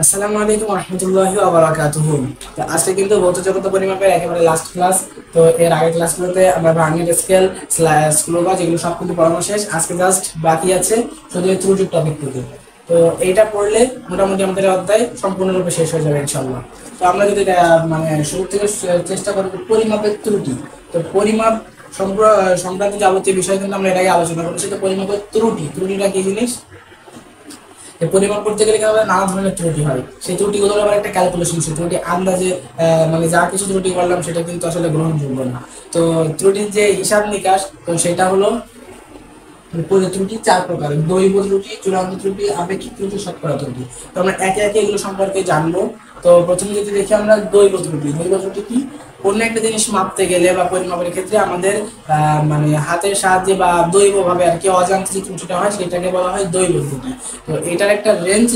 আসসালামু আলাইকুম রহমতুল্লাহি ওয়া বারাকাতুহু। তো আজকে কিন্তু ভৌত জগত পরিমাপের একেবারে লাস্ট ক্লাস। তো এর আগের ক্লাসগুলোতে আমরা ভার্নিয়ার স্কেল স্লোগা যেগুলো সব কিন্তু পড়ানো শেষ। আজকে জাস্ট বাকি আছে শুধু এই ত্রুটির টপিকটুকু। তো এইটা পড়লে মোটামুটি আমাদের অধ্যায় সম্পূর্ণরূপে শেষ হয়ে যাবে ইনশাআল্লাহ। তো আমরা যদি মানে শুরু থেকে চেষ্টা করব পরিমাপের ত্রুটি। তো পরিমাপ সংক্রান্ত যাবতীয় বিষয় কিন্তু আমরা এর আগে আলোচনা করেছি। তো পরিমাপের ত্রুটিটা কি জিনিস? পরিমাপ করতে গেলে কিন্তু নানা ধরনের ত্রুটি হয়। সেই ত্রুটিগুলোর আবার একটা ক্যালকুলেশন, সেই ত্রুটি আন্দাজে মানে যা কিছু ত্রুটি করলাম সেটা কিন্তু আসলে গ্রহণযোগ্য না। তো ত্রুটির যে হিসাব নিকাশ, তো সেটা হলো ত্রুটি চার প্রকার: দৈব ত্রুটি, চূড়ান্ত ত্রুটি, আপেক্ষিক ত্রুটি, শতকরা ত্রুটি। তো আমরা একে একে এগুলো সম্পর্কে জানবো। তো প্রথমে যদি দেখি আমরা দৈব ত্রুটি। দৈব ত্রুটি কি? অন্য একটা জিনিস মাপতে গেলে বা পরিমাপের ক্ষেত্রে আমাদের মানে হাতের সাহায্যে বা দৈব ভাবে আর কি অজান্তে যে ত্রুটিটা হয় সেটাকে বলা হয় দৈব ত্রুটি। তো এটার একটা রেঞ্জ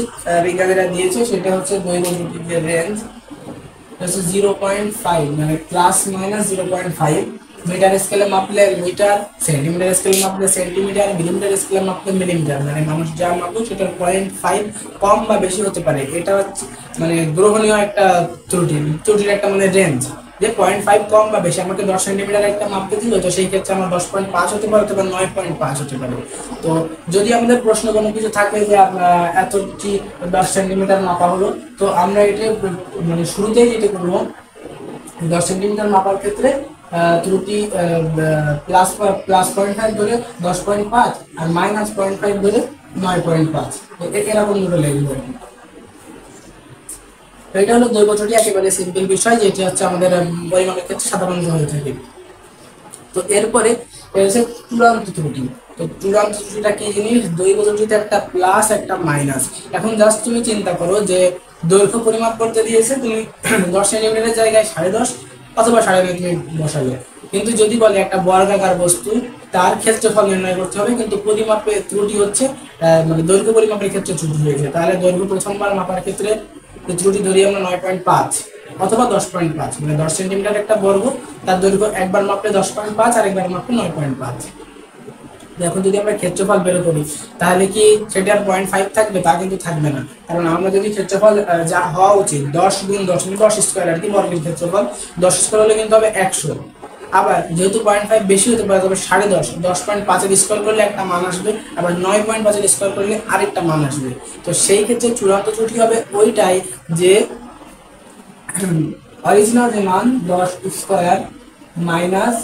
বিজ্ঞানীরা দিয়েছে, সেটা হচ্ছে দৈব ত্রুটির যে রেঞ্জ 0.5, মানে প্লাস মাইনাস 0.5। মিটার স্কেলে মাপলে মিটার, সেন্টিমিটার স্কেলে মাপলে সেন্টিমিটার, মিলিমিটার স্কেলে মাপলে মিলিমিটার, মানে মানুষ যা মাপবে সেটার 0.5 কম বা বেশি হতে পারে। এটা হচ্ছে মানে গ্রহণীয় একটা ত্রুটির একটা মানে রেঞ্জ, যে 0.5 কম বা বেশি। আমাকে 10 সেন্টিমিটার একটা মাপতে দিল, তো সেই ক্ষেত্রে আমার 10.5 হতে পারে অথবা 9.5 হতে পারে। তো যদি আমাদের প্রশ্ন কোনো কিছু থাকে যে এতটি 10 সেন্টিমিটার মাপা হলো, তো আমরা এটা মানে শুরুতেই যেটা করবো, 10 সেন্টিমিটার মাপার ক্ষেত্রে ত্রুটি প্লাস প্লাস 0.5 ধরে 10.5 আর মাইনাস 0.5 ধরে 9.5, এরকম দুটো লিখবো। তো এটা হলো দৈব ত্রুটি, একেবারে সিম্পল বিষয়, যেটি হচ্ছে আমাদের পরিমাপের ক্ষেত্রে সাধারণত হয়ে থাকে। তো এরপরে হচ্ছে চূড়ান্ত ত্রুটি। তো চূড়ান্ত ত্রুটিটা কি জিনিস? দৈব ত্রুটিতে একটা প্লাস একটা মাইনাস। এখন জাস্ট তুমি চিন্তা করো যে দৈর্ঘ্য পরিমাপ করতে দিয়েছে, তুমি 10 সেন্টিমিটারের জায়গায় 10.5 অথবা 9.5 তুমি বসালে, কিন্তু যদি বলে একটা বর্গাকার বস্তু, তার ক্ষেত্রফল নির্ণয় করতে হবে, কিন্তু পরিমাপে ত্রুটি হচ্ছে মানে দৈর্ঘ্য পরিমাপের ক্ষেত্রে ত্রুটি হয়েছে, তাহলে দৈর্ঘ্য প্রথমবার মাপার ক্ষেত্রে ত্রুটি ধরি আমরা 9.5 অথবা 10.5, মানে 10 সেন্টিমিটার একটা বর্গ, তার দৈর্ঘ্য একবার মাপলে 10.5 আর একবার মাপলে 9.5। এখন যদি আমরা ক্ষেত্রফল বের করি, তাহলে কি সেটার 0.5 থাকবে? তা কিন্তু থাকবে না, কারণ আমরা যদি ক্ষেত্রফল যা হওয়া উচিত 10 গুণ 10 মানে 10 স্কোয়ার আর কি, বর্গের ক্ষেত্রফল 10 স্কোয়ার হলে কিন্তু হবে 100। আবার যেহেতু 0.5 বেশি হতে পারে, তবে 10.5, 10.5 এর স্কোয়ার করলে একটা মান আসবে, আবার 9.5 এর স্কোয়ার করলে আরেকটা মান আসবে। তো সেই ক্ষেত্রে চূড়ান্ত ত্রুটি হবে ওইটাই, যে অরিজিনাল যে মান 10 স্কোয়ার মাইনাস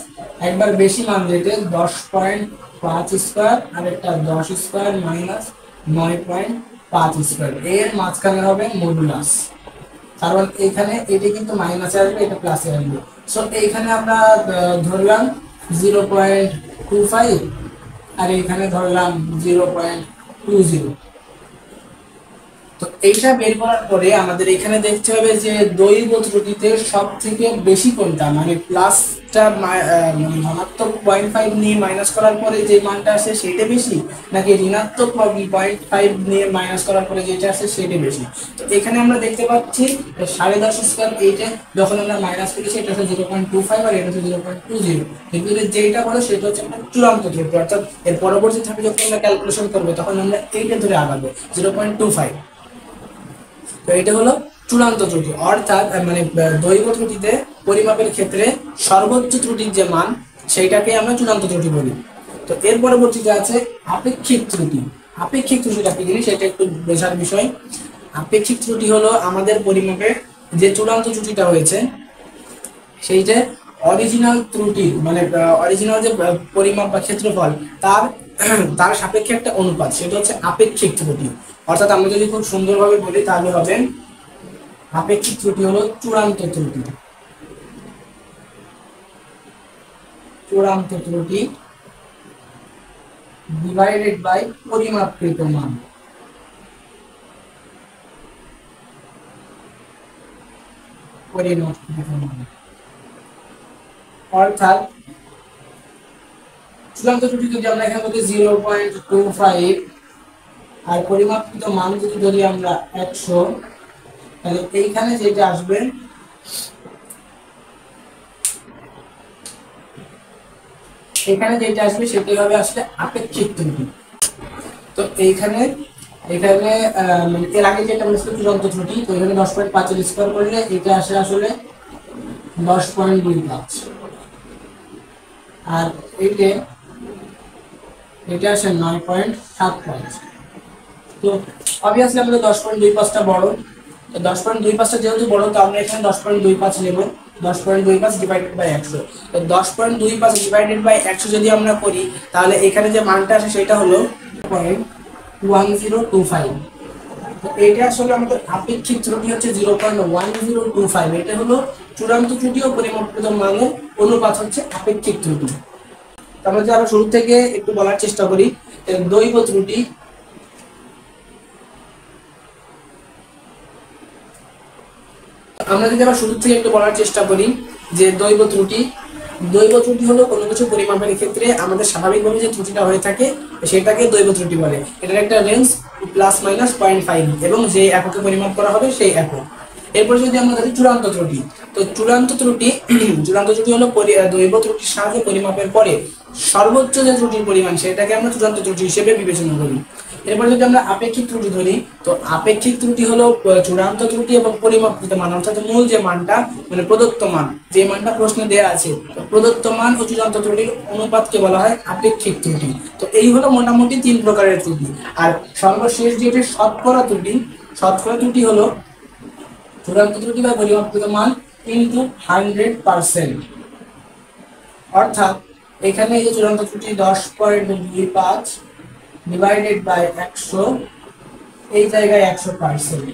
একবার বেশি মান যেতে 10.5 স্কোয়ার আর একটা 10 স্কোয়ার মাইনাস 9.5 স্কোয়ার, এর মাঝখানে হবে মডুলাস। কারণ এখানে এটা কিন্তু মাইনাসে আসবে, এটা প্লাসে আসবে। সো এইখানে আমরা ধরলাম 0.25 আর এইখানে ধরলাম 0.20। তো এইটা বের করার পরে আমাদের এখানে দেখতে হবে যে দৈব ত্রুটিতে সব থেকে বেশি কোনটা, মানে প্লাসটা মানে ধনাত্মক 0.5 নিয়ে মাইনাস করার পরে যে মানটা আসে সেটা বেশি, নাকি ঋণাত্মক 0.5 নিয়ে মাইনাস করার পরে যেটা আসে সেটা বেশি। তো এখানে আমরা দেখতে পাচ্ছি 10.5 স্কোয়ার, এইটা যখন আমরা মাইনাস করেছি এটা হচ্ছে 0.25 আর এটা হচ্ছে 0.20, কিন্তু যেটা বলে সেটা হচ্ছে একটা চূড়ান্ত ত্রুটি। অর্থাৎ এর পরবর্তী ধাপে যখন আমরা ক্যালকুলেশন করবো তখন আমরা এইটা ধরে আগাবো 0.25। তো এটা হলো চূড়ান্ত ত্রুটি, অর্থাৎ মানে দৈব ত্রুটিতে পরিমাপের ক্ষেত্রে সর্বোচ্চ ত্রুটির যে মান সেইটাকে আমরা চূড়ান্ত ত্রুটি বলি। তো এর পরবর্তীতে আছে আপেক্ষিক ত্রুটি। আপেক্ষিক ত্রুটিটা কি জিনিস সেটা একটু বোঝার বিষয়। আপেক্ষিক ত্রুটি হলো আমাদের পরিমাপে যে চূড়ান্ত ত্রুটিটা হয়েছে সেইটা অরিজিনাল ত্রুটি, মানে অরিজিনাল যে পরিমাপ বা ক্ষেত্রফল তার তার সাপেক্ষে একটা অনুপাত, সেটা হচ্ছে আপেক্ষিক ত্রুটি। অর্থাৎ আমরা যদি খুব সুন্দরভাবে বলি তাহলে হবে আপেক্ষিক ত্রুটি হলো চূড়ান্ত ত্রুটি। চূড়ান্ত ত্রুটি ডিভাইডেড বাই পরিমাপকৃত মান। পরিমাপকৃত মান অর্থাৎ চূড়ান্ত ত্রুটি যদি আমরা এখানে বলি 0.25 আর পরিমাপকৃত মান যদি ধরি আমরা 100, তাহলে এইখানে যেটা আসবে সেটাই হবে আসলে আপেক্ষিক ত্রুটি। তো এইখানে এখানে মানে এর আগে যেটা বলেছিল চূড়ান্ত ত্রুটি, তো এখানে 10.5 স্কোয়ার করলে এটা আসে আসলে 10.25, আর এটা আসে 9.75। তো অবভিয়াসলি আমাদের 10.25টা বড়, তো 10.25টা যেহেতু বড়, তো আমরা এখানে 10.25 নেব। 10.25 ডিভাইডেড বাই 100, তো 10.25 ডিভাইডেড বাই 100 যদি আমরা করি, তাহলে এখানে যে মানটা আসে সেটা হলো 0.1025। তো এটা আসলে আমাদের আপেক্ষিক ত্রুটি হচ্ছে 0.1025। এটা হলো চূড়ান্ত ত্রুটি ও পরিমাপকৃত মানের অনুপাত হচ্ছে আপেক্ষিক ত্রুটি। আমরা যদি আরো শুরু থেকে একটু বলার চেষ্টা করি, দৈব ত্রুটি, আমরা যদি আবার শুরু থেকে একটু বলার চেষ্টা করি যে দৈব ত্রুটি হলো কোনো কিছু পরিমাপের ক্ষেত্রে আমাদের স্বাভাবিকভাবে যে ত্রুটিটা হয়ে থাকে সেটাকে দৈব ত্রুটি বলে। এটার একটা রেঞ্জ ±0.5 এবং যে এককে পরিমাপ করা হবে সেই একক। এরপর যদি আমরা ধরি চূড়ান্ত ত্রুটি, তো চূড়ান্ত ত্রুটি হলো দৈব ত্রুটির সাহায্যে পরিমাপের পরে সর্বোচ্চ যে ত্রুটির পরিমাণ সেটাকে আমরা চূড়ান্ত ত্রুটি হিসেবে বিবেচনা করি। এরপর যদি আমরা আপেক্ষিক ত্রুটি ধরি, তো আপেক্ষিক ত্রুটি হলো চূড়ান্ত ত্রুটি এবং পরিমাপকৃত মান, অর্থাৎ মূল যে মানটা মানে প্রদত্ত মান, যে মানটা প্রশ্নে দেওয়া আছে, প্রদত্ত মান ও চূড়ান্ত ত্রুটির অনুপাতকে বলা হয় আপেক্ষিক ত্রুটি। তো এই হলো মোটামুটি 3 প্রকারের ত্রুটি। আর সর্বশেষ যেটি শতকরা ত্রুটি হলো চূড়ান্ত ত্রুটি বা পরিমাপকৃত মান ইনটু 100%। অর্থাৎ এখানে এই যে চূড়ান্ত ত্রুটি 10.25 ডিভাইডেড বাই 100, এই জায়গায় 100%,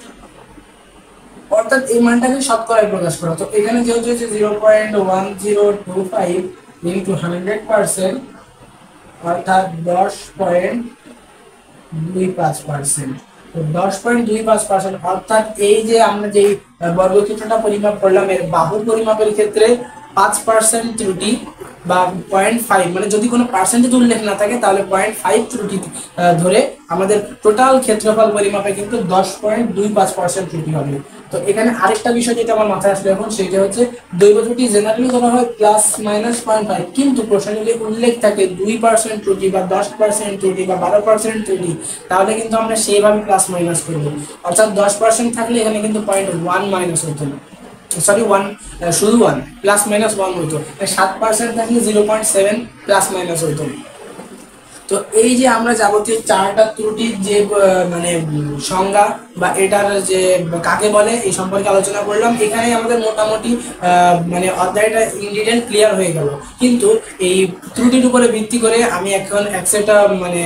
অর্থাৎ এই মানটাকে শতকরায় প্রকাশ করা। তো এখানে যেহেতু হচ্ছে 0.1025 ইনটু 100%, অর্থাৎ 10.25%। তো 10.25%, অর্থাৎ এই যে আমরা যে বর্গক্ষেত্রটা পরিমাপ করলাম এর বাহুর পরিমাপের ক্ষেত্রে 5% ত্রুটি বা 0.5, মানে যদি কোনো পার্সেন্টেজ উল্লেখ না থাকে তাহলে 0.5 ত্রুটি ধরে আমাদের টোটাল ক্ষেত্রফল পরিমাপে কিন্তু 10.25% ত্রুটি হবে। তো এখানে আরেকটা বিষয় যেটা আমার মাথায় আসলে এখন, সেটা হচ্ছে দৈব ত্রুটি জেনারেলি ধরা হয় ±0.5, কিন্তু প্রশ্নে যদি উল্লেখ থাকে 2% ত্রুটি বা 10% ত্রুটি বা 12% ত্রুটি, তাহলে কিন্তু আমরা সেইভাবে প্লাস মাইনাস করবো। অর্থাৎ 10% থাকলে এখানে কিন্তু 0.1 মাইনাস হতো না, সরি 1, শুধু 1 ±1 হতো। 7% থাকলে 0.7 ± হতো। তো এই যে আমরা যাবতীয় 4টা ত্রুটির যে মানে সংজ্ঞা বা এটার যে কাকে বলে এই সম্পর্কে আলোচনা করলাম, এখানে আমাদের মোটামুটি মানে অধ্যায়টা ইনডিটেইল ক্লিয়ার হয়ে গেল। কিন্তু এই ত্রুটির উপরে ভিত্তি করে আমি এখন একটা মানে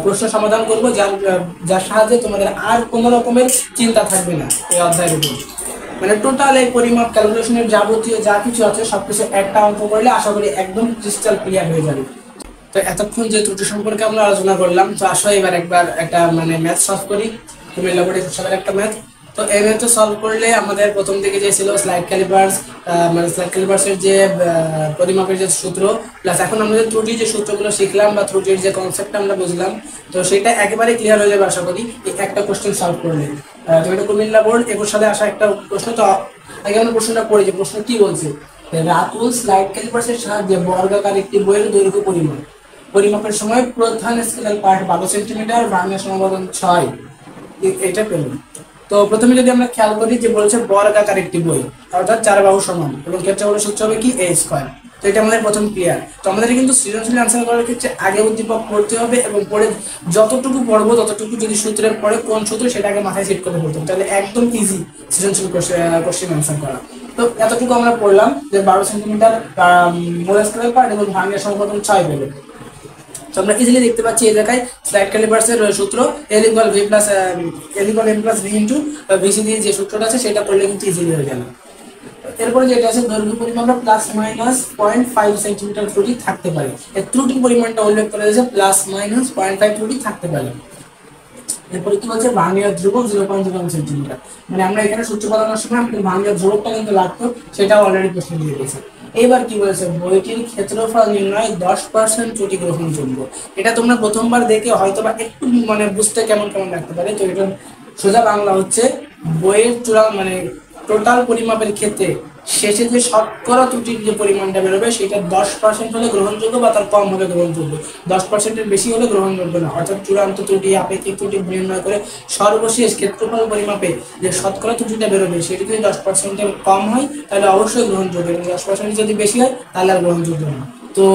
প্রশ্ন সমাধান করব, যার সাহায্যে তোমাদের আর কোনো রকমের চিন্তা থাকবে না এই অধ্যায়ের উপর। মানে টোটাল এই পরিমাপ ক্যালকুলেশনের যাবতীয় যা কিছু আছে সবকিছু একটা অঙ্ক করলে আশা করি একদম ক্রিস্টাল ক্লিয়ার হয়ে যাবে। তো এতক্ষণ যে ত্রুটি সম্পর্কে আমরা আলোচনা করলাম, তো আসলে এবার একবার একটা মানে ম্যাথ সলভ করি, কুমিল্লা বোর্ডে একটা ম্যাথ। তো এই ম্যাথটা সলভ করলে আমাদের প্রথম দিকে যে ছিল স্লাইড ক্যালিপার্স, মানে স্লাইড ক্যালিপার্সের যে পরিমাপের যে সূত্র, প্লাস এখন আমাদের ত্রুটির যে সূত্রগুলো শিখলাম বা ত্রুটির যে কনসেপ্টটা আমরা বুঝলাম, তো সেটা একেবারে ক্লিয়ার হয়ে যাবে আশা করি এই একটা কোশ্চেন সলভ করলে। তো এটা কুমিল্লা বোর্ড 21 সালে আসা একটা প্রশ্ন। তো আগে আমরা প্রশ্নটা পড়ি যে প্রশ্ন কি বলছে, রাতুল স্লাইড ক্যালিপার্সের সাহায্যে বর্গাকার একটি বইয়ের দৈর্ঘ্য পরিমাপের সময় প্রধান স্কেলার পার্ট 12 সেন্টিমিটার, ভাঙা সমাধান 6, এটা পেলাম। তো প্রথমে যদি আমরা খেয়াল করি যে বলেছে বর্গাকার একটি বই, অর্থাৎ 4 বাহু সমান এবং ক্ষেত্রফলের সূত্র হবে কি a স্কয়ার। তো এটা আমাদের প্রথম ক্লিয়ার। তো আমাদের কিন্তু সৃজনশীল আনসার করার ক্ষেত্রে আগে উদ্দীপক পড়তে হবে এবং পড়ে যতটুকু পড়বো ততটুকু যদি সূত্রের পরে কোন সূত্র সেটাকে মাথায় সেট করে পড়তে হবে, তাহলে একদম ইজি সৃজনশীল কোশ্চেন আনসার করা। তো এতটুকু আমরা পড়লাম যে 12 সেন্টিমিটার মোল স্কেলার পার্ট এবং ভাঙা সমাধান 6 পেল। তো আমরা ইজিলি দেখতে পাচ্ছি এই জায়গায় স্লাইড ক্যালিপার্সের সূত্র L = m + v into vc দিয়ে যে সূত্রটা আছে সেটা করলে কিন্তু ইজিলি হয়ে গেল। এরপরে যেটা আছে দৈর্ঘ্য পরিমাপে ±0.5 সেন্টিমিটার ত্রুটি থাকতে পারে। এই ত্রুটির পরিমাণটা উল্লেখ করা হয়েছে ±0.5 ত্রুটি থাকতে পারে। এরপরে কি বলছে ভাঙিয়া ধ্রুবক 0.01 সেন্টিমিটার, মানে আমরা এখানে সূত্র বানানোর সময় আমাদের ভাঙিয়া ধ্রুবকটা কিন্তু লাগতো, সেটাও অলরেডি প্রশ্ন দিয়ে দিয়েছে। এবার কি বলেছে বইটির ক্ষেত্রফল নির্ণয় 10% ত্রুটি গ্রহণযোগ্য। এটা তোমরা প্রথমবার দেখে হয়তো বা একটু মানে বুঝতে কেমন লাগতে পারে। তো এটা সোজা বাংলা হচ্ছে বইয়ের চূড়া মানে টোটাল পরিমাপের ক্ষেত্রে শেষে যে শতকরা ত্রুটির যে পরিমাণটা বেরোবে সেটা 10% হলে গ্রহণযোগ্য বা তার কম হলে গ্রহণযোগ্য, 10%-এর বেশি হলে গ্রহণযোগ্য না। অর্থাৎ চূড়ান্ত ত্রুটি, আপেক্ষিক ত্রুটি নির্ণয় করে সর্বশেষ ক্ষেত্রফল পরিমাপে যে শতকরা ত্রুটিটা বেরোবে সেটি যদি 10%-এর কম হয় তাহলে অবশ্যই গ্রহণযোগ্য, এবং 10% যদি বেশি হয় তাহলে আর গ্রহণযোগ্য না। তো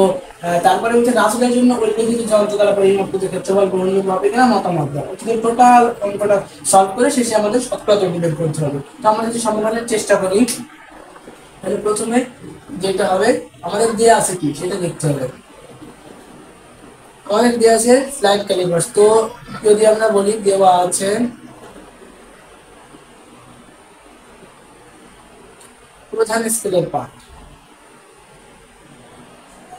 তারপরে হচ্ছে রাশিটার জন্য উল্লেখিত যন্ত্র দ্বারা পরিমাপিত ক্ষেত্রফল গ্রহণযোগ্য হবে কিনা মতামত দাও। টোটাল অঙ্কটা সলভ করে শেষে আমাদের শতকরা ত্রুটি বের করতে হবে। তো আমরা যদি সমাধানের চেষ্টা করি তাহলে প্রথমে যেটা হবে আমাদের দেয়া আছে কি সেটা দেখতে হবে। আমাদের দেয়া আছে স্লাইড ক্যালিপার্স। তো যদি আমরা বলি দেওয়া আছে প্রধান স্কেলের পার্ট,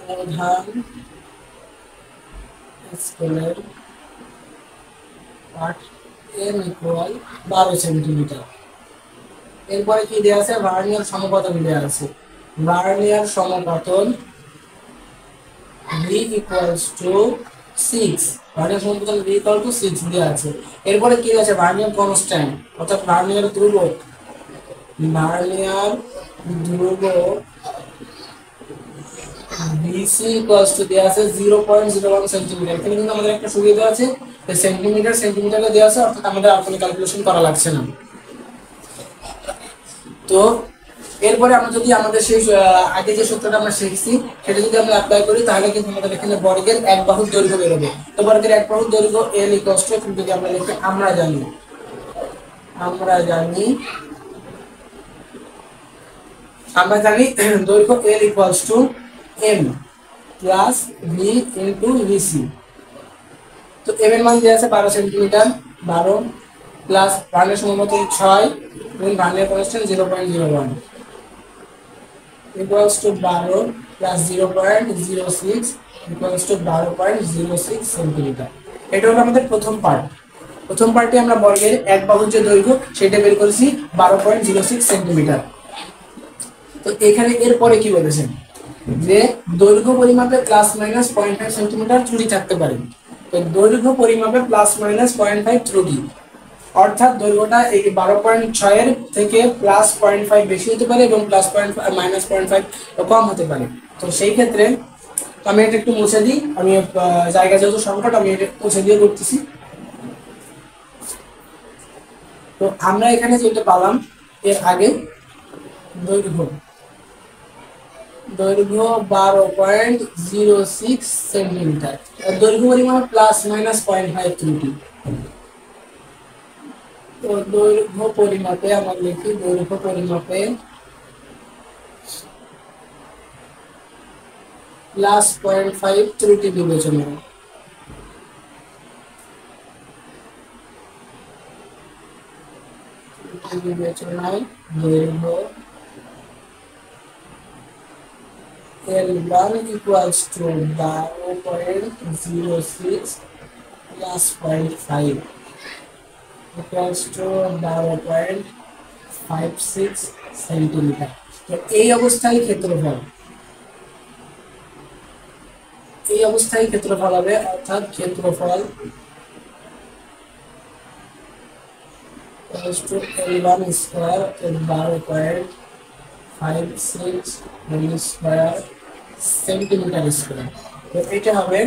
প্রধান স্কেলের পার্ট এম ইকুয়াল 12 সেন্টিমিটার। এরপরে কি দেওয়া আছে, ভার্নিয়ার সমপতন দেওয়া আছে। ভার্নিয়ার সমপতন v equals to 6, ভার্নিয়ার সমপতন v equal to 6 দেওয়া আছে। এরপরে কি আছে, ভার্নিয়ার কনস্ট্যান্ট অর্থাৎ ভার্নিয়ার ধ্রুবক, ভার্নিয়ার ধ্রুবক VC equals to দেওয়া আছে 0.01 সেন্টিমিটার। এখানে কিন্তু আমাদের একটা সুবিধা আছে, সেন্টিমিটার সেন্টিমিটারে দেওয়া আছে, অর্থাৎ আমাদের আর কোনো ক্যালকুলেশন করা লাগছে না। তো এরপরে আমরা যদি আমাদের সেই আগে যে সূত্রটা আমরা শিখছি সেটা যদি আমরা অ্যাপ্লাই করি তাহলে কিন্তু আমাদের এখানে বর্গের এক বাহুর দৈর্ঘ্য বেরোবে। তো বর্গের এক বাহুর দৈর্ঘ্য L ইকুয়ালস টু, যদি আমরা লিখি আমরা জানি দৈর্ঘ্য L equals to M plus V into VC। তো M এর মান দেওয়া আছে 12 সেন্টিমিটার, 12 প্লাস ভার্নিয়ার সমপতন 6 এবং vernier constant 0.01 equals to 12 plus 0.06 equals to 12.06 centimetre. এটা হলো আমাদের প্রথম পার্ট। প্রথম পার্টে আমরা বর্গের এক বাহুর যে দৈর্ঘ্য সেটা বের করেছি 12.06 সেন্টিমিটার। তো এখানে এরপরে কি বলেছেন যে দৈর্ঘ্য পরিমাপে প্লাস মাইনাস 0.5 সেন্টিমিটার ত্রুটি থাকতে পারে। তো দৈর্ঘ্য পরিমাপে প্লাস মাইনাস 0.5 ত্রুটি, অর্থাৎ দৈর্ঘ্যটা এই 12.6 এর থেকে প্লাস 0.5 বেশি হতে পারে এবং প্লাস মাইনাস 0.5 কম হতে পারে। তো সেই ক্ষেত্রে আমি এটা একটু মুছে দিই, আমি জায়গা যেহেতু সংকট আমি এটা মুছে দিয়ে করতেছি। তো আমরা এখানে যেটা পেলাম এর আগে দৈর্ঘ্য 12.06 সেন্টিমিটার, দৈর্ঘ্য পরিমাণ প্লাস মাইনাস 0.5 ত্রুটি। তো দৈর্ঘ্য পরিমাপে আমরা লিখি দৈর্ঘ্য পরিমাপে প্লাস 0.5 ত্রুটি বিবেচনা। বিবেচনায় দৈর্ঘ্য L1 equals to 12.06 plus 0.5 equals to 12.56 centimetre. তো এই অবস্থায় ক্ষেত্রফল হবে, অর্থাৎ ক্ষেত্রফল L1 square 12.56 square centimetre square. তো এটা হবে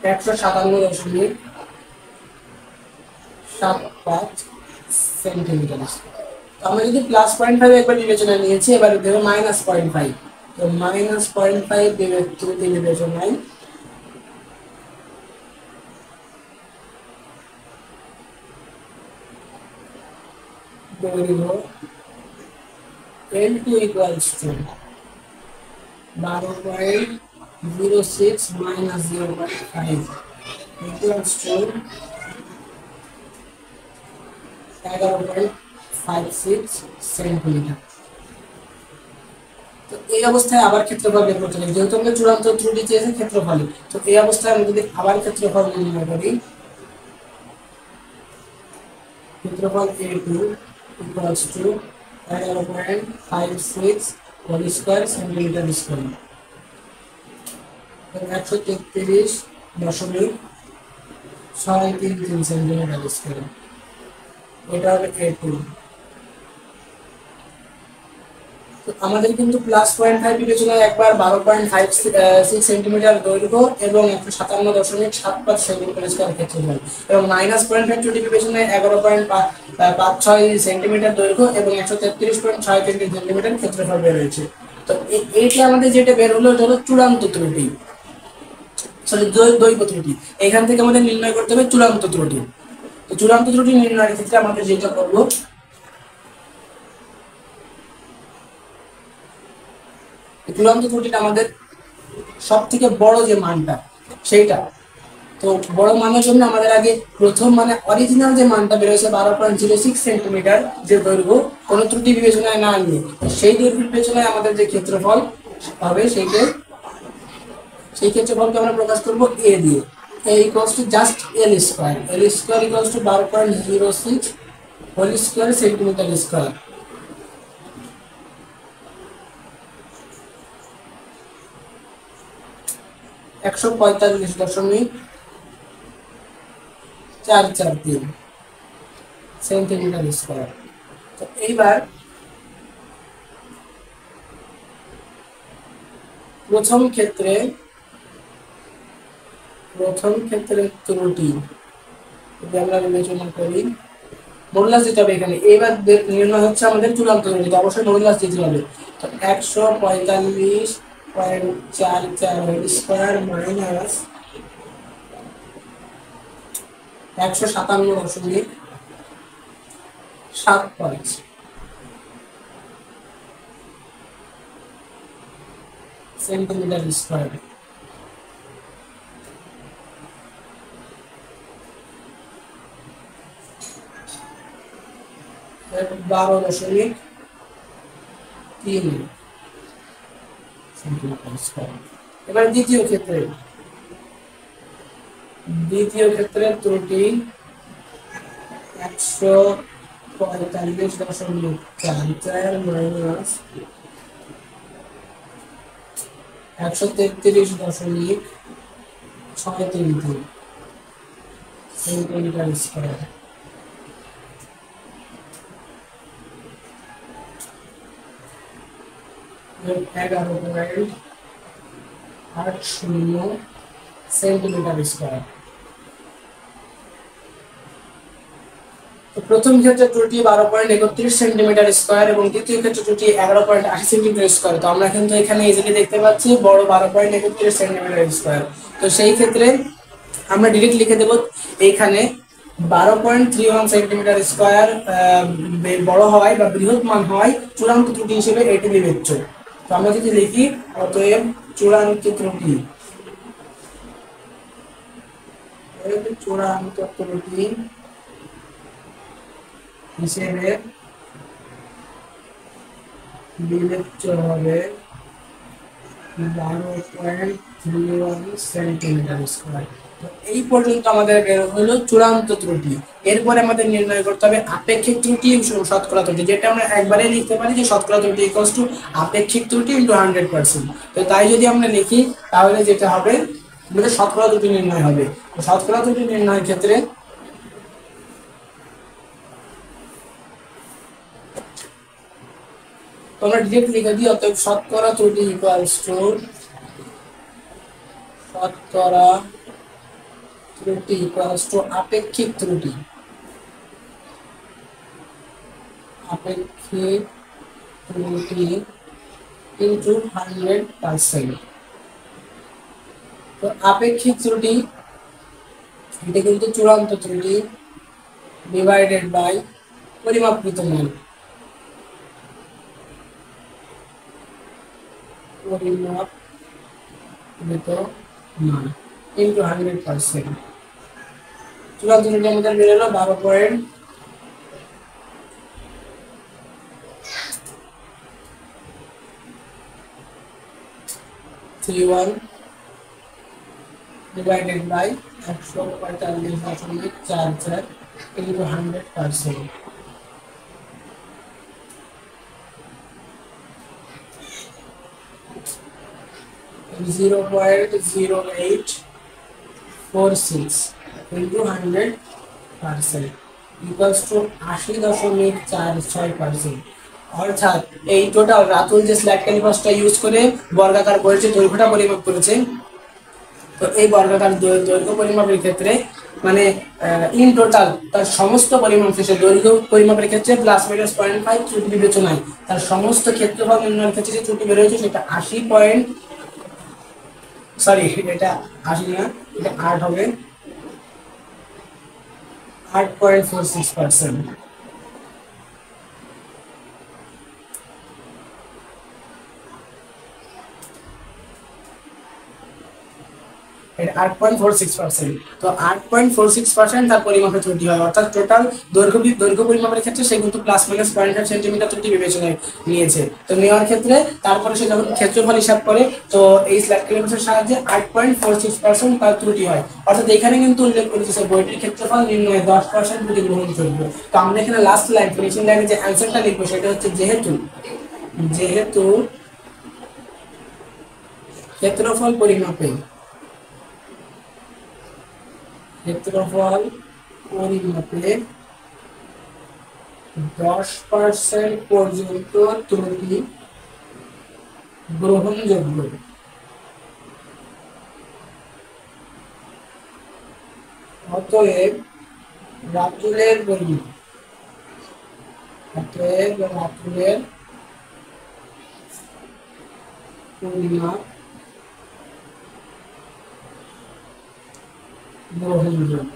157.75 সেন্টিমিটার। আমরা যদি প্লাস 0.5 একবার বিবেচনায় নিয়েছি, এবার দেবো মাইনাস 0.5। তো মাইনাস 0.5 বিবেচনায় দৈর্ঘ্য L2 equals to 12.06 minus 0.5 equals to 11.56 centimetre. তো এই অবস্থায় আবার ক্ষেত্রফল বের করতে হবে, যেহেতু আমরা চূড়ান্ত ত্রুটি চেয়েছি ক্ষেত্রফলে। তো এই অবস্থায় আমরা যদি আবার ক্ষেত্রফল নির্ণয় করি, ক্ষেত্রফল A2 equals to 11.56 whole square centimetre square. 133 0.633 centimetre square. এটা হবে A2। আমাদের কিন্তু +0.5 বিবেচনায় একবার 12.56 সেন্টিমিটার দৈর্ঘ্য এবং 157.75 সেন্টিমিটার স্কয়ার ক্ষেত্রফল, এবং -0.5 বিবেচনায় 11.56 সেন্টিমিটার দৈর্ঘ্য এবং 133.63 সেন্টিমিটার ক্ষেত্রফল বের হয়েছে। তো এইটা আমাদের যেটা বের হলো এটা হলো চূড়ান্ত ত্রুটি, সরি দৈর্ঘ্য ত্রুটি। এখান থেকে আমাদের নির্ণয় করতে হবে চূড়ান্ত ত্রুটি। তো চূড়ান্ত ত্রুটি নির্ণয়ের ক্ষেত্রে আমাদের যেটা করব, চূড়ান্ত ত্রুটিটা আমাদের সব থেকে বড় যে মানটা সেইটা, তো বড় মানের জন্য আমাদের আগে প্রথম মানে অরিজিনাল যে মানটা বেরোয়েছে 12.06 সেন্টিমিটার যে দৈর্ঘ্য, কোনো ত্রুটি বিবেচনায় না নিয়ে সেই দৈর্ঘ্য বিবেচনায় আমাদের যে ক্ষেত্রফল হবে সেই ক্ষেত্রফলকে আমরা প্রকাশ করব এ দিয়ে। A equals to just L square. L square equals to 12.06 whole square centimetre square. একশো 45.443 সেন্টিমিটার স্কয়ার। তো এইবার প্রথম ক্ষেত্রে ত্রুটি যদি আমরা বিবেচনা করি, মডুলাস দিতে হবে এখানে। এইবার নির্ণয় হচ্ছে আমাদের চূড়ান্ত ত্রুটি, অবশ্যই মডুলাস দিতে হবে। তো 145.44 স্কয়ার মাইনাস 157.75 সেন্টিমিটার স্কয়ার। বারো দশমিক তিন সেন্টিমিটার স্কয়ার। এবার দ্বিতীয় ক্ষেত্রে ত্রুটি 145.44 minus 133.63 centimetre square. Centimetre square. প্রথম ক্ষেত্রে ত্রুটি 12.31 সেন্টিমিটার স্কয়ার এবং দ্বিতীয় ক্ষেত্রে ত্রুটি 11.80 সেন্টিমিটার স্কয়ার। তো আমরা কিন্তু এখানে ইজিলি দেখতে পাচ্ছি বড় 12.31 সেন্টিমিটার স্কয়ার। তো সেই ক্ষেত্রে আমরা ডিরেক্ট লিখে দেব এইখানে 12.31 সেন্টিমিটার স্কয়ার বড় হয় বা বৃহৎ মান হয় চূড়ান্ত ত্রুটি হিসেবে এটি বিবেচ্য। তো আমরা যদি লিখি অতএব চূড়ান্ত ত্রুটি হিসেবে বিবেচ্য হবে 12.31 সেন্টিমিটার স্কয়ার। এই পর্যন্ত আমাদের বের হলো চূড়ান্ত ত্রুটি। এরপরে আমাদের নির্ণয় করতে হবে আপেক্ষিক ত্রুটি শতকরা ত্রুটি, যেটা আমরা একবারে লিখতে পারি যে শতকরা ত্রুটি ইকুয়ালস টু আপেক্ষিক ত্রুটি ইনটু 100%। তো তাই যদি আমরা লিখি তাহলে যেটা হবে আমাদের শতকরা ত্রুটি নির্ণয় হবে। শতকরা ত্রুটি নির্ণয়ের ক্ষেত্রে তোমরা ডিরেক্ট লিখে দিই অতএব শতকরা ত্রুটি ইকুয়ালস টু আপেক্ষিক ত্রুটি ইনটু 100%। তো আপেক্ষিক ত্রুটি এটা কিন্তু চূড়ান্ত ত্রুটি ডিভাইডেড বাই পরিমাপকৃত মান, ইনটু 100%। চূড়ান্ত ত্রুটি আমাদের বের হলো 12.31 divided by 145.44 into 100%। 0.08 into 100% equals to 80.46%। অর্থাৎ এই টোটাল রাতুল যে স্ল্যাট ক্যালিপাসটা ইউজ করে বর্গাকার বইয়ের যে দৈর্ঘ্যটা পরিমাপ করেছে, তো এই বর্গাকার দৈর্ঘ্য পরিমাপের ক্ষেত্রে মানে ইন টোটাল তার সমস্ত পরিমাপ শেষে দৈর্ঘ্য পরিমাপের ক্ষেত্রে প্লাস মাইনাস 0.5 ত্রুটি বিবেচনায় তার সমস্ত ক্ষেত্রফল নির্ণয়ের ক্ষেত্রে যে ত্রুটি বের হয়েছে সেটা এটা 80 না, এটা 8 হবে, 8.46%। এটা 8.46%। তো 8.46% তার পরিমাপে ত্রুটি হয়, অর্থাৎ টোটাল দৈর্ঘ্য পরিমাপের ক্ষেত্রে সে কিন্তু প্লাস মাইনাস 0.5 সেন্টিমিটার ত্রুটি বিবেচনায় নিয়েছে। তো নেওয়ার ক্ষেত্রে তারপরে সে যখন ক্ষেত্রফল হিসাব করে, তো এই স্ল্যাট ক্যালিপাসের সাহায্যে 8.46% তার ত্রুটি হয়। অর্থাৎ এখানে কিন্তু উল্লেখ করেছে বইটির ক্ষেত্রফল নির্ণয়ে 10% ত্রুটি গ্রহণযোগ্য। তো আমরা এখানে লাস্ট লাইন ফিনিশিং লাইনে যে অ্যান্সারটা লিখবো সেটা হচ্ছে যেহেতু ক্ষেত্রফল পরিমাপে 10% পর্যন্ত ত্রুটি গ্রহণযোগ্য, অতএব রাতুলের পরিমাপ গ্রহণযোগ্য।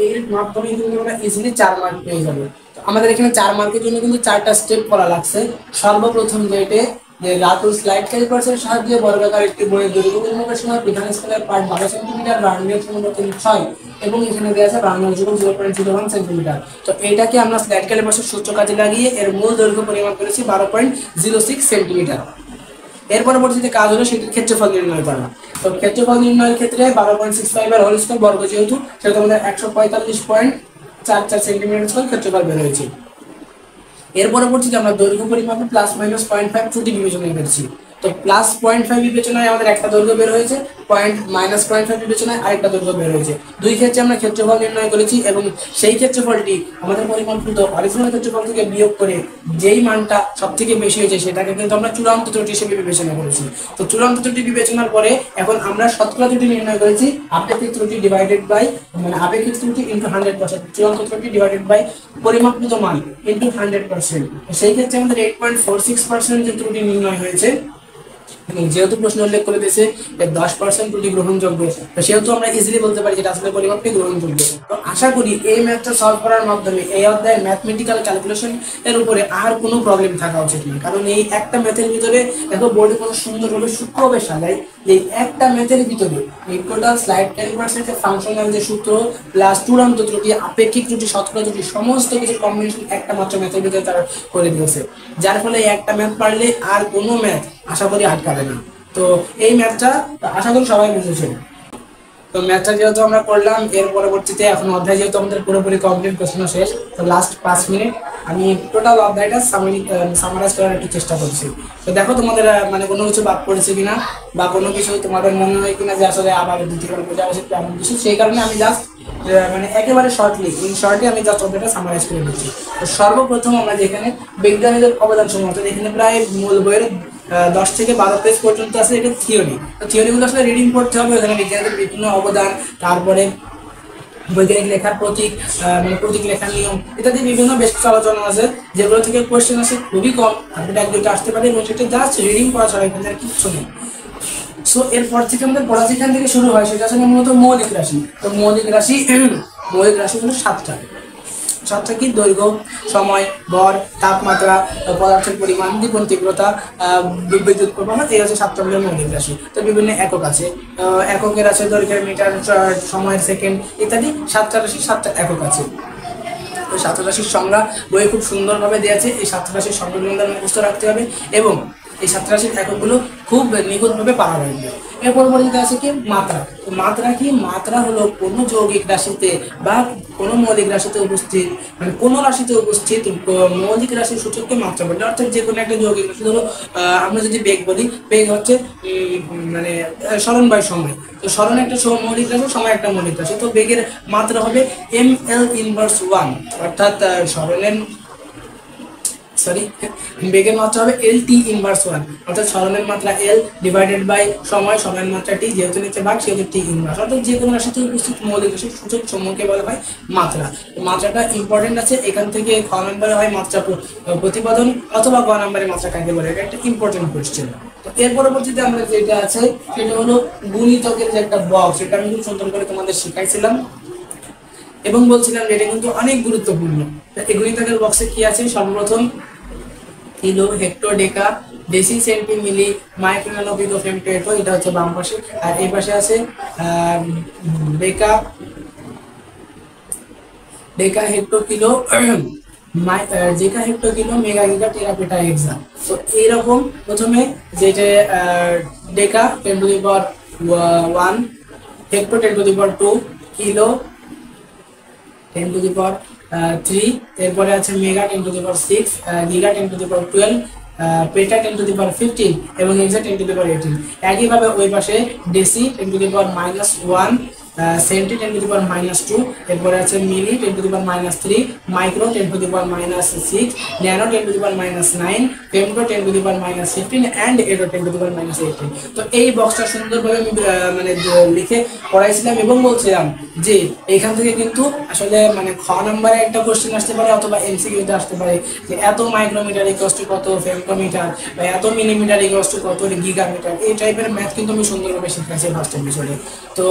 এর মাধ্যমে কিন্তু আমরা ইজিলি 4 মার্ক পেয়ে যাবো। তো আমাদের এখানে 4 মার্কের জন্য কিন্তু 4টা স্টেপ করা লাগছে। সর্বপ্রথম যেটা যে রাতুল স্লাইড ক্যালিপাসের সাহায্যে বর্গাকার একটি বইয়ের দৈর্ঘ্য পরিমাপের সময় প্রধান স্কেলের পার্ট 12 সেন্টিমিটার, ভার্নিয়ার 6 এবং এখানে দেওয়া আছে ভার্নিয়ার যুগল 0.01 সেন্টিমিটার। তো এটাকে আমরা স্লাইড ক্যালিপাসের সূত্র কাজে লাগিয়ে এর মূল দৈর্ঘ্য পরিমাপ করেছি 12.06 সেন্টিমিটার। এর পরবর্তীতে কাজ হলো সেটির ক্ষেত্রফল নির্ণয় করা। তো ক্ষেত্রফল নির্ণয়ের ক্ষেত্রে 12.65 এর হোল স্কয়ার বর্গ যেহেতু সেটা আমাদের 145.44 সেন্টিমিটার স্কয়ার ক্ষেত্রফল বের হয়েছে। এর পরবর্তীতে আমরা দৈর্ঘ্য পরিমাপে প্লাস মাইনাস 0.5 ত্রুটি বিবেচনা করেছি। তো প্লাস 0.5 বিবেচনায় আমাদের একটা দৈর্ঘ্য বের হয়েছে, -0.5 বিবেচনায় আরেকটা দৈর্ঘ্য বের হয়েছে। দুই ক্ষেত্রে আমরা ক্ষেত্রফল নির্ণয় করেছি এবং সেই ক্ষেত্রফলটি আমাদের পরিমাপকৃত অরিজিনাল ক্ষেত্রফল থেকে বিয়োগ করে যেই মানটা সবথেকে বেশি হয়েছে সেটাকে কিন্তু আমরা চূড়ান্ত ত্রুটি হিসেবে বিবেচনা করেছি। তো চূড়ান্ত ত্রুটি বিবেচনার পরে এখন আমরা শতকরা ত্রুটি নির্ণয় করেছি আপেক্ষিক ত্রুটি ডিভাইডেড বাই আপেক্ষিক ত্রুটি ইনটু 100%, চূড়ান্ত ত্রুটি ডিভাইডেড বাই পরিমাপকৃত মান ইনটু 100%। সেই ক্ষেত্রে আমাদের 8.46% যে ত্রুটি নির্ণয় হয়েছে, যেহেতু প্রশ্ন উল্লেখ করে দিয়েছে 10% ত্রুটি গ্রহণযোগ্য, সেহেতু আমরা ইজিলি বলতে পারি যেটা আসলে পরিমাপটি গ্রহণযোগ্য। তো আশা করি এই ম্যাথটা সলভ করার মাধ্যমে এই অধ্যায়ের ম্যাথমেটিক্যাল ক্যালকুলেশন এর উপরে আর কোনো প্রবলেম থাকা উচিত না। কারণ এই একটা ম্যাথের ভিতরে এত বোর্ডে কত সুন্দরভাবে সূক্ষ্মভাবে সাজায়, এই একটা ম্যাথের ভিতরে এই টোটাল স্লাইড ক্যালিপাসের যে ফাংশনাল যে সূত্র প্লাস চূড়ান্ত ত্রুটি, আপেক্ষিক ত্রুটি, শতকরা ত্রুটি সমস্ত কিছু কম্বিনেশন একটা মাত্র ম্যাথের ভিতরে তারা করে দিয়েছে। যার ফলে একটা ম্যাথ পারলে আর কোনো ম্যাথ আশা করি আটকাবে না। তো এই ম্যাথটা আশা করি সবাই বুঝেছে। তো ম্যাথটা যেহেতু আমরা করলাম, এর পরবর্তীতে এখন অধ্যায় যেহেতু আমাদের পুরোপুরি কমপ্লিট, প্রশ্ন শেষ, তো লাস্ট 5 মিনিট আমি টোটাল অধ্যায়টা সামারাইজ করার একটু চেষ্টা করছি। তো দেখো তোমাদের মানে কোনো কিছু বাদ পড়েছে কিনা বা কোনো কিছু তোমাদের মনে হয় কিনা যে আসলে আবার দ্বিতীয় বোঝা উচিত এমন কিছু। সেই কারণে আমি জাস্ট মানে একেবারে শর্টলি আমি জাস্ট অধ্যায়টা সামারাইজ করে দিচ্ছি। তো সর্বপ্রথম আমরা যেখানে বিজ্ঞানীদের অবদান সমূহ, এখানে প্রায় মূল বইয়ের 10 থেকে 12 পেজ পর্যন্ত আছে এটা থিওরি। তো থিওরিগুলো আসলে রিডিং করতে হবে, এখানে বিজ্ঞানীদের বিভিন্ন অবদান, তারপরে বৈজ্ঞানিক লেখার প্রতীক, মানে প্রতীক লেখার নিয়ম ইত্যাদি বিভিন্ন বেশ কিছু আলোচনা আছে, যেগুলো থেকে কোয়েশ্চেন আসে খুবই কম, আপনি এক দুটো আসতে পারে এবং সেটা জাস্ট রিডিং করা ছাড়া এখানে আর কিচ্ছু নেই। সো এরপর থেকে আমাদের পড়া যেখান থেকে শুরু হয় সেটা আসলে মূলত মৌলিক রাশি। তো মৌলিক রাশি হলো 7টা। কি? দৈর্ঘ্য, সময়, ভর, তাপমাত্রা, পদার্থের পরিমাণ, দীপন তীব্রতা, বিদ্যুৎ প্রবাহ, এই হচ্ছে 7টা মৌলিক রাশি। তো বিভিন্ন একক আছে, এককের আছে দৈর্ঘ্যের মিটার, সময়ের সেকেন্ড ইত্যাদি। 7টা রাশি, 7টা একক আছে। তো 7টা রাশির সংজ্ঞা বইয়ে খুব সুন্দরভাবে দেওয়া আছে। এই 7টা রাশির সংজ্ঞাগুলো মুখস্থ রাখতে হবে এবং এই 7টা রাশির এককগুলো খুব নিখুঁতভাবে পারা যাবে। এর পরবর্তীতে আছে কি মাত্রা। তো মাত্রা কি? মাত্রা হলো কোনো যৌগিক রাশিতে বা কোনো মৌলিক রাশিতে উপস্থিত, মানে কোনো রাশিতে উপস্থিত মৌলিক রাশির সূচককে মাত্রা বলে। অর্থাৎ যে কোনো একটা যৌগিক রাশি, ধরো আমরা যদি বেগ বলি, বেগ হচ্ছে মানে সরণ বাই সময়। তো সরণ একটা মৌলিক রাশি, সময় একটা মৌলিক রাশি। তো বেগের মাত্রা হবে ml ইনভার্স 1, অর্থাৎ সরণের বেগের মাত্রা হবে LT ইনভার্স 1, অর্থাৎ সরণের মাত্রা L ডিভাইডেড বাই সময়, সময়ের মাত্রা T, যেহেতু নিচে ভাগ সেহেতু T ইনভার্স। অর্থাৎ যে কোনো রাশিতে উপস্থিত মৌলিক রাশির সূচক সমূহকে বলা হয় মাত্রা। মাত্রাটা ইম্পর্টেন্ট আছে, এখান থেকে খ নম্বরে হয় মাত্রা প্রতিপাদন, অথবা গ নম্বরে মাত্রা কাকে বলে, এটা একটা ইম্পর্টেন্ট কোয়েশ্চেন। তো এর পরবর্তীতে আমরা যেটা আছে সেটা হলো গুণিতকের যে একটা বক্স, এটা আমি খুব সুন্দর করে তোমাদের শিখাইছিলাম এবং বলছিলাম যে এটা কিন্তু অনেক গুরুত্বপূর্ণ। এই গুণিতকের বক্সে কি আছে? সর্বপ্রথম kilo, hecto, deca, deci, centi, milli, micro, nano, pico, femto, এটা হচ্ছে বাম পাশে। আর এই পাশে আছে deca, hecto, kilo, deca, hecto, kilo, mega, giga, tera, peta, exa. তো এইরকম প্রথমে যেটা deca 10 to the power 1, hecto 10 to the power 2, kilo 10 to the power 3, এরপরে আছে mega 10 to the power 6, giga 10 to the power 12, পেটা 10 to the power 15 এবং এক্সা 10 to the পাওয়ার 18। একইভাবে ওই পাশে deci 10 to the power -1, centi 10 to the power -2, এরপরে আছে milli 10 to the power -3, micro 10 to the power -6, nano 10 to the power -9, femto 10 to the power -15 and atto 10 to the পাওয়ার -18। তো এই বক্সটা সুন্দরভাবে আমি মানে লিখে পড়াইছিলাম এবং বলছিলাম যে এখান থেকে কিন্তু আসলে মানে খ নম্বরে একটা কোশ্চেন আসতে পারে অথবা এমসিকিউতে আসতে পারে যে এত মাইক্রোমিটার ইকুয়াল টু কত ফেমটোমিটার, বা এত মিলিমিটার ইকুয়াল টু কত গিগামিটার। এই টাইপের ম্যাথ কিন্তু আমি সুন্দরভাবে শিখাইছি ফার্স্ট এপিসোডে। তো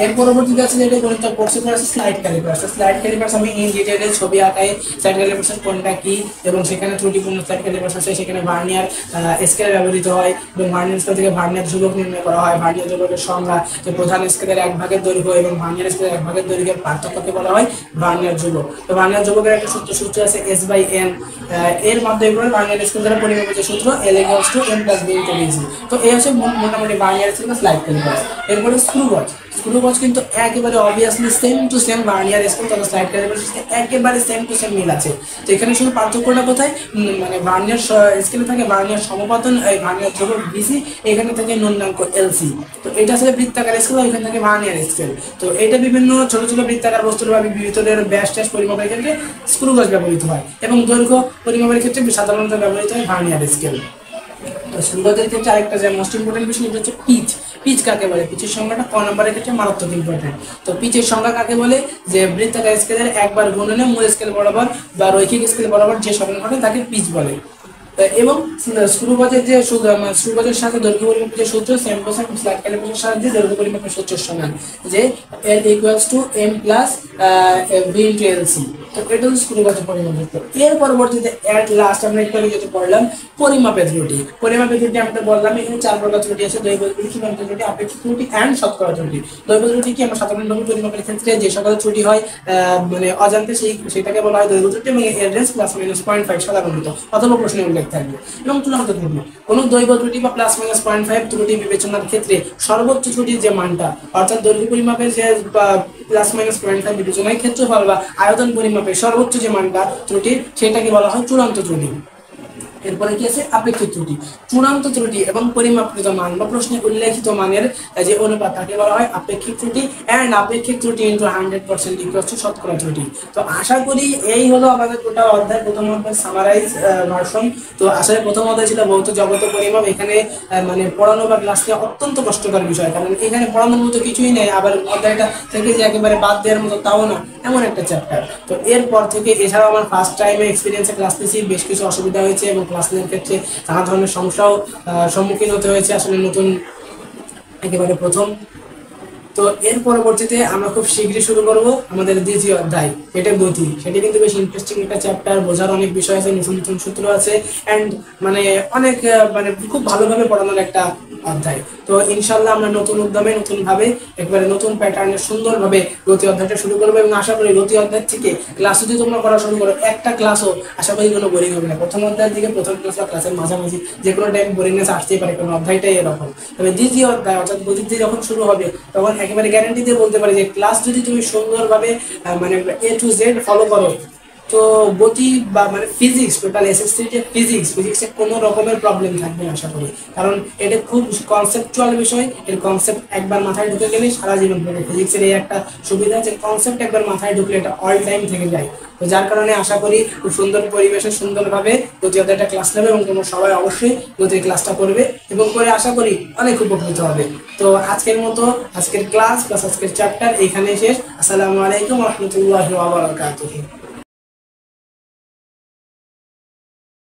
এর পরবর্তীতে আছে যেটা গণিত পড়ছে আছে স্লাইড ক্যালিপার্স। স্লাইড ক্যালিপার্স আমি ইন ডিটেইলে ছবি আঁকাই স্লাইড ক্যালিপার্স কোনটা কি এবং সেখানে ত্রুটিপূর্ণ স্লাইড ক্যালিপার্স আছে, সেখানে ভার্নিয়ার স্কেল ব্যবহৃত হয় এবং ভার্নিয়ার স্কেল থেকে ভার্নিয়ার ধ্রুবক নির্ণয় করা হয়। ভার্নিয়ার ধ্রুবকের সংজ্ঞা, যে প্রধান স্কেলের 1 ভাগের দৈর্ঘ্য এবং ভার্নিয়ার স্কেলের 1 ভাগের দৈর্ঘ্যের পার্থক্যকে বলা হয় ভার্নিয়ার ধ্রুবক। তো ভার্নিয়ার ধ্রুবকের একটা সূত্র আছে S/N, এর মাধ্যমে ভার্নিয়ার স্কেল দ্বারা পরিমাপের যে সূত্র L = M + B × DC। তো এই হচ্ছে মোটামুটি ভার্নিয়ার স্কেল স্লাইড ক্যালিপার্স। এরপরে স্ক্রু গজ। স্ক্রু গজ কিন্তু একেবারে obviously same to same vernier scale তথা স্লাইড ক্যালিপার্স একেবারে সেম টু সেম মিল আছে। তো এখানে শুধু পার্থক্যটা কোথায়? মানে ভার্নিয়ার স্কেলে থাকে ভার্নিয়ার সমপাতন, এই ভার্নিয়ার ধ্রুবক BC, এখানে থাকে ন্যূনাঙ্ক LC। তো এটা আসলে বৃত্তাকার স্কেল, এখানে থাকে ভার্নিয়ার স্কেল। তো এটা বিভিন্ন ছোট ছোট বৃত্তাকার বস্তুর বা ভিতরের ব্যাস ট্যাস পরিমাপের ক্ষেত্রে স্ক্রু গজ ব্যবহৃত হয় এবং দৈর্ঘ্য পরিমাপের ক্ষেত্রে সাধারণত ব্যবহৃত হয় ভার্নিয়ার স্কেল। তো স্ক্রু গজের ক্ষেত্রে আরেকটা যে মোস্ট ইম্পর্টেন্ট বিষয় সেটা হচ্ছে পিচ। পিচ কাকে বলে? পিচের সংখ্যাটা ক নম্বরের ক্ষেত্রে মারাত্মক ইম্পর্টেন্ট। তো পিচের সংখ্যা কাকে বলে? যে বৃত্তাকার স্কেলের একবার গুণনে মূল স্কেল বরাবর বা রৈখিক স্কেল বরাবর যে সরণ ঘটে তাকে পিচ বলে। এবং স্ক্রু গজের যে স্ক্রু গজের সাথে দৈর্ঘ্য পরিমাপের যে সূত্র সেম টু সেম স্লাইড ক্যালিপার্সের সাহায্যে দৈর্ঘ্য পরিমাপের সূত্রের সমান, যে L = M + B × LC। তো এটা হচ্ছে স্ক্রু গজের পরিমাপের। এর পরবর্তীতে এট লাস্ট আমরা একটু আগে যেটা পড়লাম পরিমাপের ত্রুটি। পরিমাপের ত্রুটি আমরা বললাম এখানে 4 প্রকার ত্রুটি আছে: দৈর্ঘ্য ত্রুটি, চূড়ান্ত ত্রুটি, আপেক্ষিক ত্রুটি এন্ড শতকরা ত্রুটি। দৈর্ঘ্য ত্রুটি কি? আমরা সাধারণভাবে পরিমাপের ক্ষেত্রে যে সকল ত্রুটি হয় মানে অজান্তে সেটাকে বলা হয় দৈর্ঘ্য ত্রুটি এবং এর রেঞ্জ ±0.5 সাধারণত অথবা প্রশ্নে উল্লেখ থাকবে। এবং চূড়ান্ত ত্রুটি কোনো দৈর্ঘ্য ত্রুটি বা ±0.5 ত্রুটি বিবেচনার ক্ষেত্রে সর্বোচ্চ ত্রুটির যে মানটা, অর্থাৎ দৈর্ঘ্য পরিমাপের যে ±0.5 বিবেচনার ক্ষেত্রফল বা আয়তন পরিমাপের সর্বোচ্চ যে মানটা ত্রুটির, সেটাকে বলা হয় চূড়ান্ত ত্রুটি। এরপরে কি আছে? আপেক্ষিক ত্রুটি। চূড়ান্ত ত্রুটি এবং পরিমাপকৃত মান বা প্রশ্নে উল্লেখিত মানের যে অনুপাত তাকে বলা হয় আপেক্ষিক ত্রুটি। এন্ড আপেক্ষিক ত্রুটি × 100% = শতকরা ত্রুটি। তো আশা করি এই হলো আমাদের টোটাল অধ্যায়, প্রথম অধ্যায় সামারাইজ ভার্সন। তো আসলে প্রথম অধ্যায় ছিল ভৌত জগত পরিমাপ। এখানে মানে পড়ানো বা ক্লাস নেওয়া অত্যন্ত কষ্টকর বিষয়, কারণ এখানে পড়ানোর মতো কিছুই নেই, আবার অধ্যায়টা থেকে যে একেবারে বাদ দেওয়ার মতো তাও না, এমন একটা চ্যাপ্টার। তো এরপর থেকে এছাড়াও আমার ফার্স্ট টাইমে এক্সপিরিয়েন্সে ক্লাস নিয়েছি, বেশ কিছু অসুবিধা হয়েছে এবং ক্লাস নেওয়ার ক্ষেত্রে নানা ধরনের সমস্যাও সম্মুখীন হতে হয়েছে, আসলে নতুন একেবারে প্রথম। তো এর পরবর্তীতে আমরা খুব শীঘ্রই শুরু করব আমাদের দ্বিতীয় অধ্যায়, এটা গতি। সেটা কিন্তু বেশ ইন্টারেস্টিং একটা চ্যাপ্টার, বোঝার অনেক বিষয় আছে, নতুন নতুন সূত্র আছে এন্ড মানে অনেক মানে খুব ভালোভাবে পড়ানোর একটা অধ্যায়। তো ইনশাল্লাহ আমরা নতুন উদ্যমে নতুন ভাবে একবারে নতুন প্যাটার্নে সুন্দরভাবে গতি অধ্যায়টা শুরু করবো, এবং আশা করি গতি অধ্যায় থেকে ক্লাস যদি তোমরা করা শুরু করো, একটা ক্লাসও আশা করি কোনো বোরিং হবে না। প্রথম অধ্যায়ের দিকে প্রথম ক্লাস বা ক্লাসের মাঝামাঝি যে কোনো টাইম বোরিংনেস আসতেই পারে, কোনো অধ্যায়টাই এরকম। তবে দ্বিতীয় অধ্যায় অর্থাৎ গতি দিয়ে যখন শুরু হবে, তখন একেবারে গ্যারান্টি দিয়ে বলতে পারি যে ক্লাস যদি তুমি সুন্দরভাবে মানে A to Z ফলো করো, তো গতি বা মানে ফিজিক্স, টোটাল এসএসসি যে ফিজিক্সে কোনো রকমের প্রবলেম থাকবে না আশা করি। কারণ এটা খুব কনসেপচুয়াল বিষয়, এর কনসেপ্ট একবার মাথায় ঢুকে গেলে সারা জীবন থাকে। ফিজিক্সের এই একটা সুবিধা আছে, কনসেপ্ট একবার মাথায় ঢুকলে এটা অল টাইম থেকে যায়। তো যার কারণে আশা করি খুব সুন্দর পরিবেশে সুন্দরভাবে গতি অধ্যায়টা ক্লাস নেবে, এবং তোমরা সবাই অবশ্যই গতির ক্লাসটা করবে, এবং করে আশা করি অনেক উপকৃত হবে। তো আজকের মতো আজকের ক্লাস প্লাস আজকের চ্যাপ্টার এখানে শেষ। আসসালামু আলাইকুম ওয়া রাহমাতুল্লাহি ওয়া বারাকাতুহু।